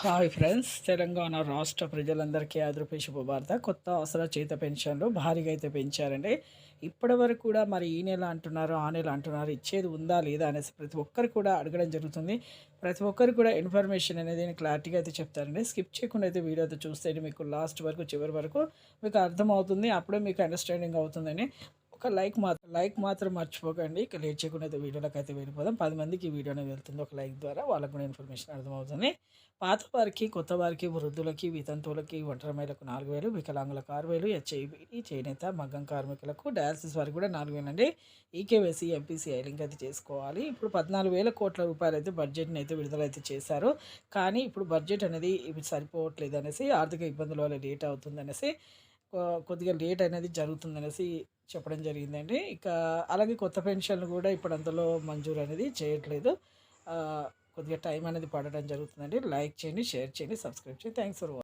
Hi friends, Telangana రాష్ట్ర ప్రజలందరికీ ఆదరపు శుభవార్త. కొత్త ఆసరా చేత పెన్షన్లు భారీగా అయితే పెంచారండి. ఇప్పటి వరకు కూడా మరి ఈ నెల అంటున్నారు, ఆ నెల అంటున్నారు, ఇచ్చేది ఉందా లేదా అనేసి ప్రతి ఒక్కరు కూడా అడగడం జరుగుతుంది. ప్రతి ఒక్కరు కూడా ఇన్ఫర్మేషన్ అనేది క్లారిటీగా అయితే చెప్తారండి. స్కిప్ చేయకుండా అయితే వీడియో అయితే చూస్తే మీకు లాస్ట్ వరకు చివరి వరకు మీకు అర్థమవుతుంది. అప్పుడే మీకు అండర్స్టాండింగ్ అవుతుందని. ఒక లైక్ మాత్రం మర్చిపోకండి. ఇక లేట్ చేయకుండా అయితే వీడియోలోకి అయితే వెళ్ళిపోదాం. 10 మందికి ఈ వీడియో అనేది వెళ్తుంది. ఒక లైక్ ద్వారా వాళ్ళకు కూడా ఇన్ఫర్మేషన్ అర్థమవుతుంది. పాత వారికి, కొత్త వారికి, వృద్ధులకి, వితంతువులకి, ఒంటరి మహిళలకు 4,000, వికలాంగులకు 6,000, హెచ్ఐవి, చేనేత, మగ్గం కార్మికులకు, డయాలసిస్ వారికి కూడా 4,000 అండి. ఈకేవైసీ, ఎంపీసీఐ లింక్ అయితే చేసుకోవాలి. ఇప్పుడు 14,000 కోట్ల రూపాయలు అయితే బడ్జెట్ని అయితే విడుదలైతే చేశారు. కానీ ఇప్పుడు బడ్జెట్ అనేది ఇవి సరిపోవట్లేదు అనేసి, ఆర్థిక ఇబ్బందుల వల్ల లేట్ అవుతుంది అనేసి, కొద్దిగా లేట్ అనేది జరుగుతుందనేసి చెప్పడం జరిగిందండి. ఇక అలాగే కొత్త పెన్షన్లు కూడా ఇప్పుడు అంతలో మంజూరు అనేది చేయట్లేదు. కొద్దిగా టైం అనేది పడడం జరుగుతుందండి. లైక్ చేయండి, షేర్ చేయండి, సబ్స్క్రైబ్ చేయండి. Thanks for watching.